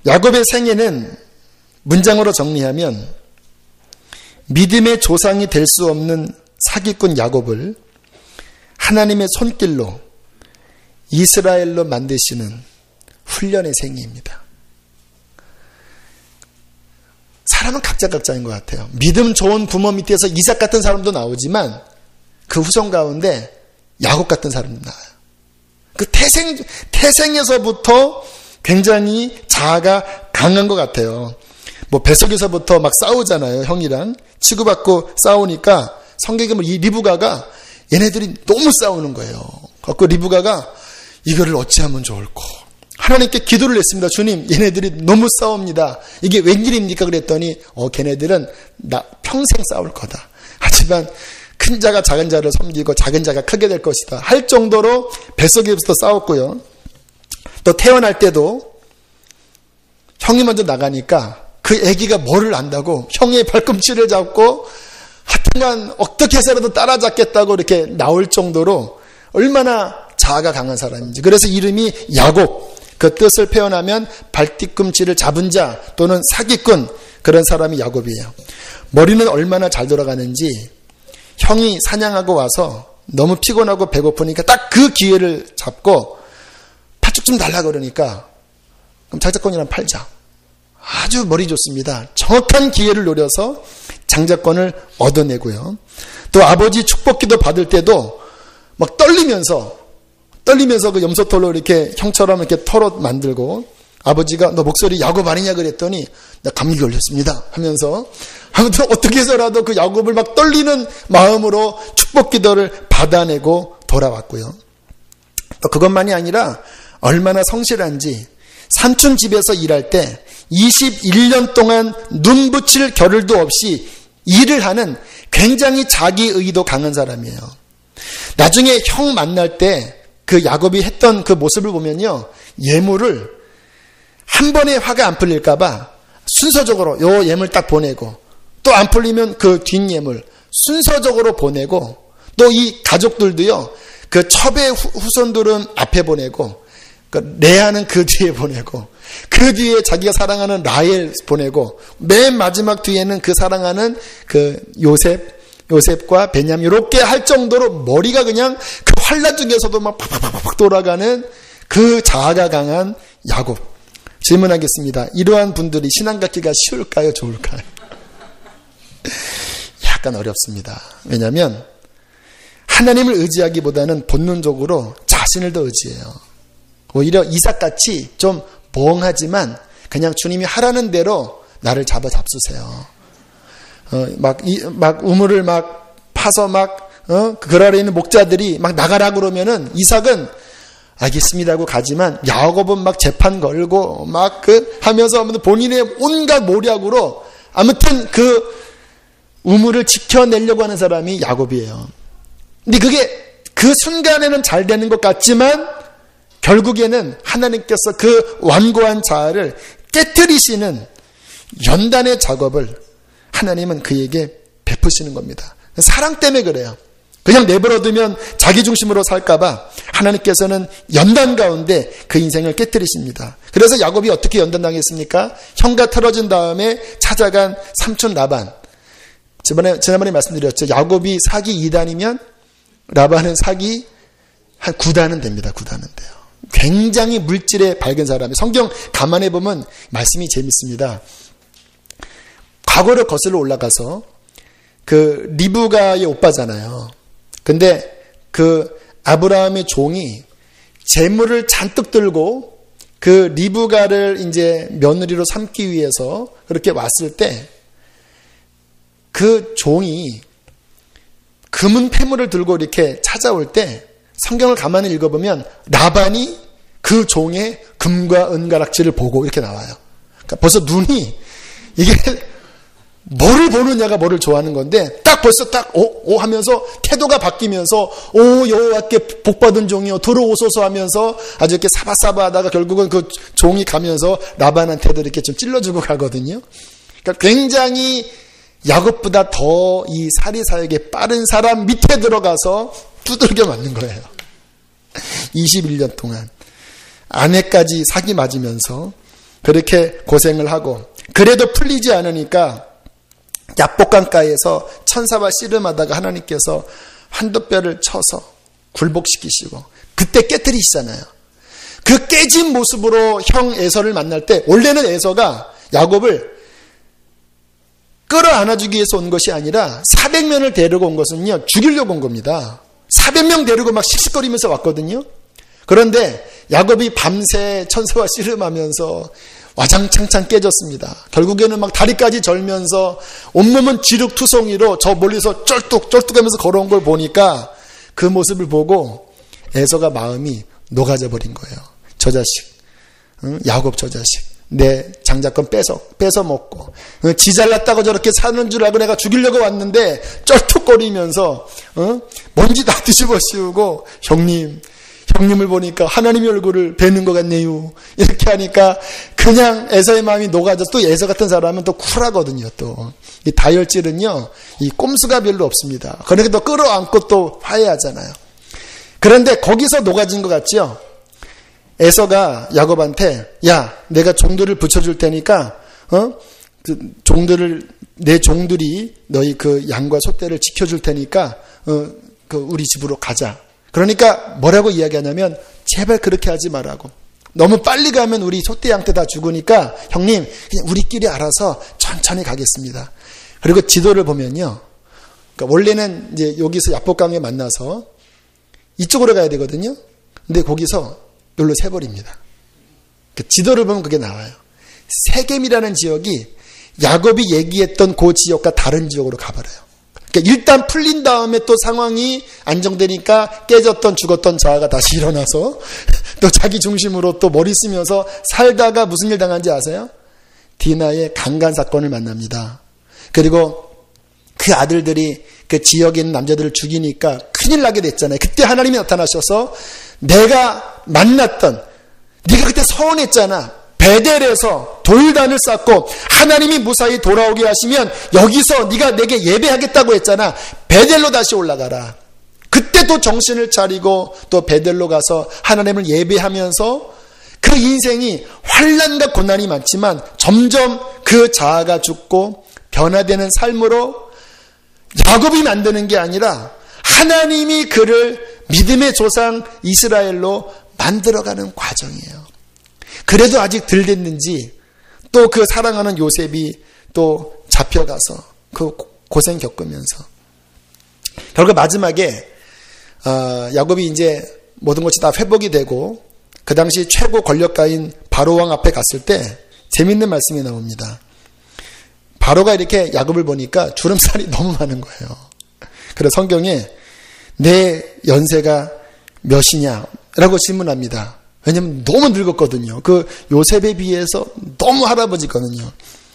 야곱의 생애는 문장으로 정리하면 믿음의 조상이 될 수 없는 사기꾼 야곱을 하나님의 손길로 이스라엘로 만드시는 훈련의 생애입니다. 사람은 각자인 것 같아요. 믿음 좋은 부모 밑에서 이삭 같은 사람도 나오지만 그 후손 가운데 야곱 같은 사람도 나와요. 그 태생에서부터 굉장히 자아가 강한 것 같아요. 뭐 뱃속에서부터 막 싸우잖아요. 형이랑 치고받고 싸우니까 성경에 이 리브가가 얘네들이 너무 싸우는 거예요. 그래서 리브가가 이거를 어찌하면 좋을까? 하나님께 기도를 했습니다. 주님, 얘네들이 너무 싸웁니다. 이게 웬일입니까? 그랬더니 걔네들은 나 평생 싸울 거다. 하지만 큰 자가 작은 자를 섬기고 작은 자가 크게 될 것이다. 할 정도로 뱃속에서부터 싸웠고요. 또 태어날 때도 형이 먼저 나가니까 그 아기가 뭐를 안다고 형의 발꿈치를 잡고 하여튼간 어떻게 해서라도 따라잡겠다고 이렇게 나올 정도로 얼마나 자아가 강한 사람인지. 그래서 이름이 야곱. 그 뜻을 표현하면 발뒤꿈치를 잡은 자 또는 사기꾼, 그런 사람이 야곱이에요. 머리는 얼마나 잘 돌아가는지 형이 사냥하고 와서 너무 피곤하고 배고프니까 딱 그 기회를 잡고 팥죽 좀 달라 그러니까 그럼 장자권이랑 팔자. 아주 머리 좋습니다. 정확한 기회를 노려서 장자권을 얻어내고요. 또 아버지 축복기도 받을 때도 막 떨리면서 그 염소털로 이렇게 형처럼 이렇게 털어 만들고 아버지가 너 목소리 야곱 아니냐 그랬더니 나 감기 걸렸습니다 하면서 아무튼 어떻게 해서라도 그 야곱을 막 떨리는 마음으로 축복기도를 받아내고 돌아왔고요. 또 그것만이 아니라 얼마나 성실한지 삼촌 집에서 일할 때 21년 동안 눈 붙일 겨를도 없이 일을 하는 굉장히 자기 의도 강한 사람이에요. 나중에 형 만날 때 그 야곱이 했던 그 모습을 보면요, 예물을 한 번에 화가 안 풀릴까봐 순서적으로 요 예물 딱 보내고, 또 안 풀리면 그 뒷예물 순서적으로 보내고, 또 이 가족들도요, 그 첩의 후손들은 앞에 보내고, 그 레아는 그 뒤에 보내고, 그 뒤에 자기가 사랑하는 라헬 보내고, 맨 마지막 뒤에는 그 사랑하는 그 요셉과 베냐민, 이렇게 할 정도로 머리가 그냥 그 환란 중에서도 막 팍팍팍 돌아가는 그 자아가 강한 야곱. 질문하겠습니다. 이러한 분들이 신앙 갖기가 쉬울까요, 좋을까요? 약간 어렵습니다. 왜냐하면 하나님을 의지하기보다는 본능적으로 자신을 더 의지해요. 오히려 이삭같이 좀 멍하지만 그냥 주님이 하라는 대로 나를 잡수세요. 막 우물을 막 파서 그 아래 있는 목자들이 막 나가라 그러면은 이삭은 알겠습니다 하고 가지만, 야곱은 막 재판 걸고 하면서 본인의 온갖 모략으로 아무튼 그 우물을 지켜내려고 하는 사람이 야곱이에요. 근데 그게 그 순간에는 잘 되는 것 같지만 결국에는 하나님께서 그 완고한 자아를 깨트리시는 연단의 작업을 하나님은 그에게 베푸시는 겁니다. 사랑 때문에 그래요. 그냥 내버려두면 자기 중심으로 살까봐 하나님께서는 연단 가운데 그 인생을 깨트리십니다. 그래서 야곱이 어떻게 연단당했습니까? 형과 틀어진 다음에 찾아간 삼촌 라반. 지난번에 말씀드렸죠. 야곱이 사기 2단이면 라반은 사기 한 9단은 됩니다. 9단은 돼요. 굉장히 물질에 밝은 사람이, 성경 가만히 보면 말씀이 재밌습니다. 과거를 거슬러 올라가서 그 리브가의 오빠잖아요. 근데 그 아브라함의 종이 재물을 잔뜩 들고 그 리브가를 이제 며느리로 삼기 위해서 그렇게 왔을 때 그 종이 금은 패물을 들고 이렇게 찾아올 때 성경을 가만히 읽어보면 라반이 그 종의 금과 은가락지를 보고 이렇게 나와요. 그러니까 벌써 눈이, 이게 뭐를 보느냐가 뭐를 좋아하는 건데, 딱 벌써 오 하면서 태도가 바뀌면서, 오 여호와께 복받은 종이요 들어오소서 하면서 아주 이렇게 사바사바 하다가 결국은 그 종이 가면서 라반한테도 이렇게 좀 찔러주고 가거든요. 그러니까 굉장히 야곱보다 더 이 사리사욕에 빠른 사람 밑에 들어가서 두들겨 맞는 거예요. 21년 동안 아내까지 사기 맞으면서 그렇게 고생을 하고, 그래도 풀리지 않으니까 야복강가에서 천사와 씨름하다가 하나님께서 한돛뼈를 쳐서 굴복시키시고, 그때 깨트리시잖아요. 그 깨진 모습으로 형 에서를 만날 때, 원래는 에서가 야곱을 끌어안아주기 위해서 온 것이 아니라 400명을 데리고 온 것은요, 죽이려고 온 겁니다. 400명 데리고 막 씩씩거리면서 왔거든요. 그런데 야곱이 밤새 천사와 씨름하면서 와장창창 깨졌습니다. 결국에는 막 다리까지 절면서 온몸은 지륵투성이로 저 멀리서 쩔뚝쩔뚝하면서 걸어온 걸 보니까 그 모습을 보고 에서가 마음이 녹아져 버린 거예요. 저 자식, 야곱 저 자식, 내 장자권 뺏어 먹고, 지 잘났다고 저렇게 사는 줄 알고 내가 죽이려고 왔는데 쩔뚝거리면서 먼지 다 뒤집어 씌우고, 형님을 보니까 하나님의 얼굴을 뵈는 것 같네요. 이렇게 하니까 그냥 에서의 마음이 녹아져서, 또 에서 같은 사람은 또 쿨하거든요. 또 이 다혈질은요, 이 꼼수가 별로 없습니다. 그러니까 또 끌어안고 또 화해하잖아요. 그런데 거기서 녹아진 것 같죠? 에서가 야곱한테, 야, 내가 종들을 붙여줄 테니까 내 종들이 너희 그 양과 소떼를 지켜줄 테니까 그 우리 집으로 가자. 그러니까 뭐라고 이야기하냐면, 제발 그렇게 하지 말라고. 너무 빨리 가면 우리 소떼 양떼 다 죽으니까 형님 그냥 우리끼리 알아서 천천히 가겠습니다. 그리고 지도를 보면요, 그러니까 원래는 이제 여기서 야복강에 만나서 이쪽으로 가야 되거든요. 근데 거기서 여기로 새버립니다. 그 지도를 보면 그게 나와요. 세겜이라는 지역이 야곱이 얘기했던 그 지역과 다른 지역으로 가버려요. 그러니까 일단 풀린 다음에 또 상황이 안정되니까 깨졌던 죽었던 자아가 다시 일어나서 또 자기 중심으로 또 머리 쓰면서 살다가 무슨 일 당한지 아세요? 디나의 강간 사건을 만납니다. 그리고 그 아들들이 그 지역에 있는 남자들을 죽이니까 큰일 나게 됐잖아요. 그때 하나님이 나타나셔서 내가 만났던, 네가 그때 서운했잖아. 베델에서 돌단을 쌓고 하나님이 무사히 돌아오게 하시면 여기서 네가 내게 예배하겠다고 했잖아. 베델로 다시 올라가라. 그때 또 정신을 차리고 또 베델로 가서 하나님을 예배하면서 그 인생이 환난과 고난이 많지만 점점 그 자아가 죽고 변화되는 삶으로 야곱이 만드는 게 아니라 하나님이 그를 믿음의 조상 이스라엘로 만들어가는 과정이에요. 그래도 아직 덜 됐는지 또 그 사랑하는 요셉이 또 잡혀가서 그 고생 겪으면서 결국 마지막에 야곱이 이제 모든 것이 다 회복이 되고 그 당시 최고 권력가인 바로왕 앞에 갔을 때 재밌는 말씀이 나옵니다. 바로가 이렇게 야곱을 보니까 주름살이 너무 많은 거예요. 그래서 성경에 내 연세가 몇이냐 라고 질문합니다. 왜냐면 너무 늙었거든요. 그 요셉에 비해서 너무 할아버지거든요.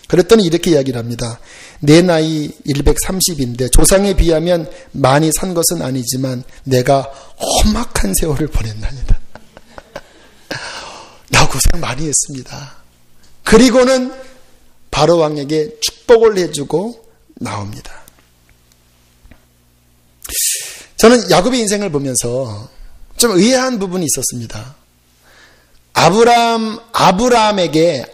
그랬더니 이렇게 이야기를 합니다. 내 나이 130인데 조상에 비하면 많이 산 것은 아니지만 내가 험악한 세월을 보냈나이다. 나 고생 많이 했습니다. 그리고는 바로 왕에게 축복을 해주고 나옵니다. 저는 야곱의 인생을 보면서 좀 의아한 부분이 있었습니다. 아브라함에게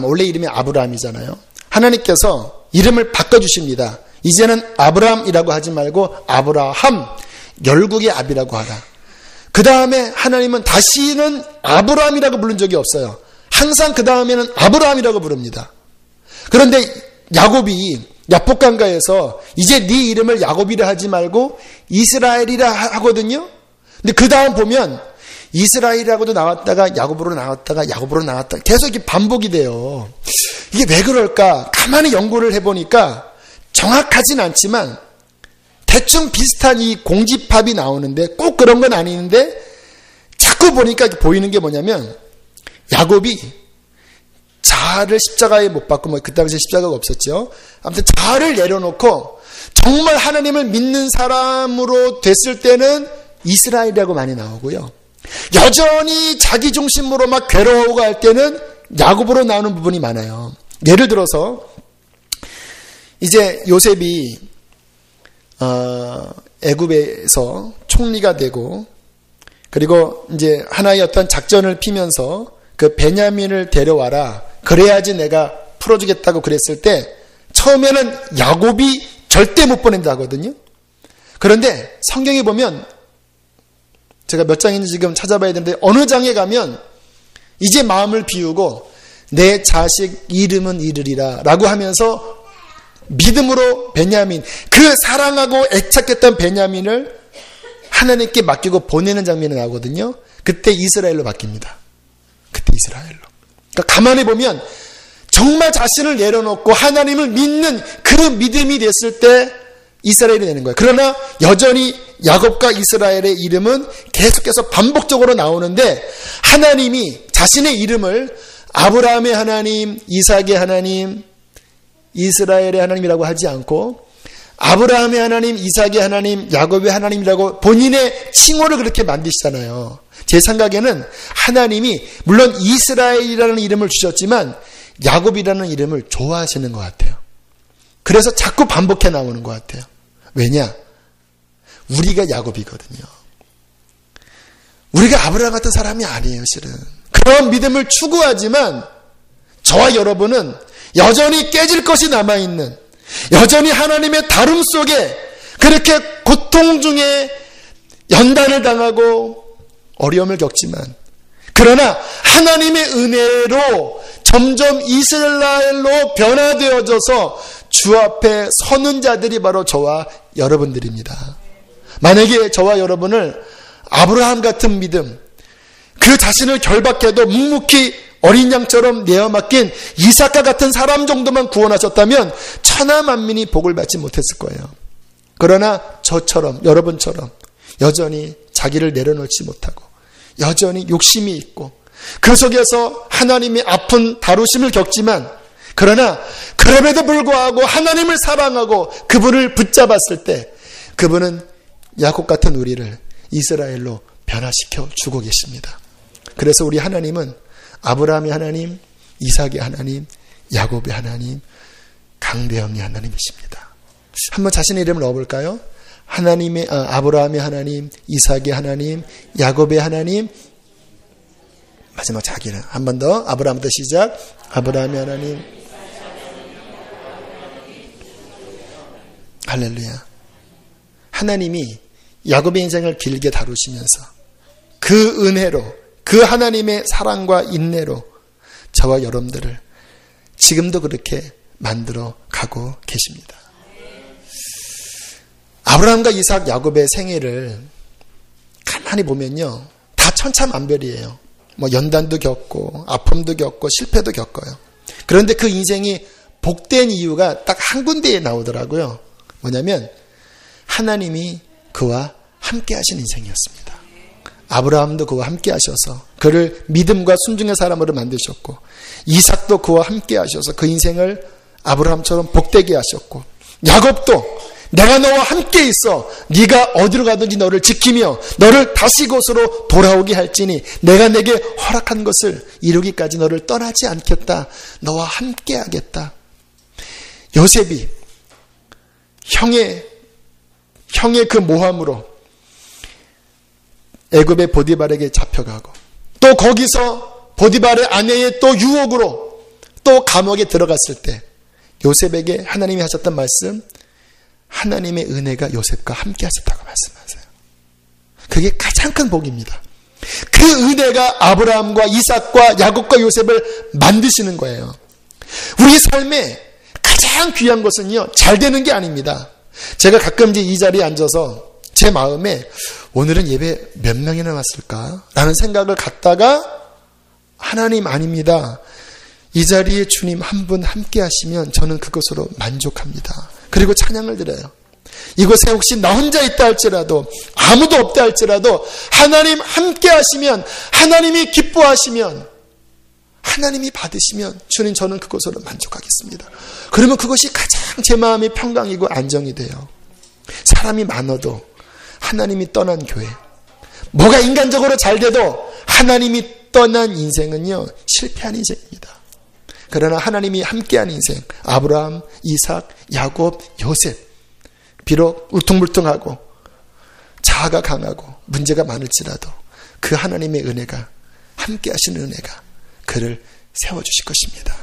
원래 이름이 아브라함이잖아요. 하나님께서 이름을 바꿔주십니다. 이제는 아브라함이라고 하지 말고 아브라함, 열국의 압이라고 하라. 그 다음에 하나님은 다시는 아브라함이라고 부른 적이 없어요. 항상 그 다음에는 아브라함이라고 부릅니다. 그런데 야곱이 야복강가에서 이제 네 이름을 야곱이라 하지 말고 이스라엘이라 하거든요. 근데 그 다음 보면 이스라엘이라고도 나왔다가 야곱으로 나왔다가 야곱으로 나왔다 계속 이렇게 반복이 돼요. 이게 왜 그럴까? 가만히 연구를 해보니까 정확하진 않지만 대충 비슷한 이 공집합이 나오는데 꼭 그런 건 아닌데 자꾸 보니까 보이는 게 뭐냐면 야곱이 자아를 십자가에 못 박고 그 당시에 십자가가 없었죠. 아무튼 자아를 내려놓고 정말 하나님을 믿는 사람으로 됐을 때는 이스라엘이라고 많이 나오고요. 여전히 자기 중심으로 막 괴로워하고 할 때는 야곱으로 나오는 부분이 많아요. 예를 들어서 이제 요셉이 애굽에서 총리가 되고 그리고 이제 하나의 어떤 작전을 피면서 그 베냐민을 데려와라. 그래야지 내가 풀어주겠다고 그랬을 때 처음에는 야곱이 절대 못 보낸다거든요. 그런데 성경에 보면 제가 몇 장인지 지금 찾아봐야 되는데 어느 장에 가면 이제 마음을 비우고 내 자식 이름은 이르리라 라고 하면서 믿음으로 베냐민, 그 사랑하고 애착했던 베냐민을 하나님께 맡기고 보내는 장면이 나오거든요. 그때 이스라엘로 바뀝니다. 그때 이스라엘로. 그러니까 가만히 보면 정말 자신을 내려놓고 하나님을 믿는 그 믿음이 됐을 때 이스라엘이 되는 거예요. 그러나 여전히 야곱과 이스라엘의 이름은 계속해서 반복적으로 나오는데 하나님이 자신의 이름을 아브라함의 하나님, 이삭의 하나님, 이스라엘의 하나님이라고 하지 않고 아브라함의 하나님, 이삭의 하나님, 야곱의 하나님이라고 본인의 칭호를 그렇게 만드시잖아요. 제 생각에는 하나님이 물론 이스라엘이라는 이름을 주셨지만 야곱이라는 이름을 좋아하시는 것 같아요. 그래서 자꾸 반복해 나오는 것 같아요. 왜냐? 우리가 야곱이거든요. 우리가 아브라함 같은 사람이 아니에요, 실은. 그런 믿음을 추구하지만 저와 여러분은 여전히 깨질 것이 남아있는, 여전히 하나님의 다름 속에 그렇게 고통 중에 연단을 당하고 어려움을 겪지만 그러나 하나님의 은혜로 점점 이스라엘로 변화되어져서 주 앞에 서는 자들이 바로 저와 여러분들입니다. 만약에 저와 여러분을 아브라함 같은 믿음, 그 자신을 결박해도 묵묵히 어린 양처럼 내어 맡긴 이삭과 같은 사람 정도만 구원하셨다면 천하 만민이 복을 받지 못했을 거예요. 그러나 저처럼, 여러분처럼 여전히 자기를 내려놓지 못하고 여전히 욕심이 있고 그 속에서 하나님의 아픈 다루심을 겪지만 그러나 그럼에도 불구하고 하나님을 사랑하고 그분을 붙잡았을 때 그분은 야곱 같은 우리를 이스라엘로 변화시켜 주고 계십니다. 그래서 우리 하나님은 아브라함의 하나님, 이삭의 하나님, 야곱의 하나님, 강대영의 하나님이십니다. 한번 자신의 이름을 넣어볼까요? 하나님의 아브라함의 하나님, 이삭의 하나님, 야곱의 하나님, 마지막 자기는 한 번 더 아브라함부터 시작. 아브라함의 하나님, 할렐루야. 하나님이 야곱의 인생을 길게 다루시면서 그 은혜로, 그 하나님의 사랑과 인내로 저와 여러분들을 지금도 그렇게 만들어 가고 계십니다. 아브라함과 이삭, 야곱의 생애를 가만히 보면요, 다 천차만별이에요. 연단도 겪고 아픔도 겪고 실패도 겪어요. 그런데 그 인생이 복된 이유가 딱 한 군데에 나오더라고요. 뭐냐면 하나님이 그와 함께 하신 인생이었습니다. 아브라함도 그와 함께 하셔서 그를 믿음과 순종의 사람으로 만드셨고, 이삭도 그와 함께 하셔서 그 인생을 아브라함처럼 복되게 하셨고, 야곱도 내가 너와 함께 있어 네가 어디로 가든지 너를 지키며 너를 다시 이곳으로 돌아오게 할지니 내가 내게 허락한 것을 이루기까지 너를 떠나지 않겠다. 너와 함께 하겠다. 요셉이 형의 그 모함으로 애굽의 보디발에게 잡혀가고, 또 거기서 보디발의 아내의 또 유혹으로 또 감옥에 들어갔을 때 요셉에게 하나님이 하셨던 말씀, 하나님의 은혜가 요셉과 함께 하셨다고 말씀하세요. 그게 가장 큰 복입니다. 그 은혜가 아브라함과 이삭과 야곱과 요셉을 만드시는 거예요. 우리 삶에 가장 귀한 것은요, 잘 되는 게 아닙니다. 제가 가끔 이 자리에 앉아서 제 마음에 오늘은 예배 몇 명이나 왔을까? 라는 생각을 갖다가 하나님 아닙니다. 이 자리에 주님 한 분 함께 하시면 저는 그것으로 만족합니다. 그리고 찬양을 드려요. 이곳에 혹시 나 혼자 있다 할지라도, 아무도 없다 할지라도 하나님 함께 하시면, 하나님이 기뻐하시면, 하나님이 받으시면 주님 저는 그것으로 만족하겠습니다. 그러면 그것이 가장 제 마음이 평강이고 안정이 돼요. 사람이 많아도 하나님이 떠난 교회, 뭐가 인간적으로 잘 돼도 하나님이 떠난 인생은요, 실패한 인생입니다. 그러나 하나님이 함께한 인생, 아브라함, 이삭, 야곱, 요셉, 비록 울퉁불퉁하고 자아가 강하고 문제가 많을지라도 그 하나님의 은혜가, 함께 하시는 은혜가 그를 세워주실 것입니다.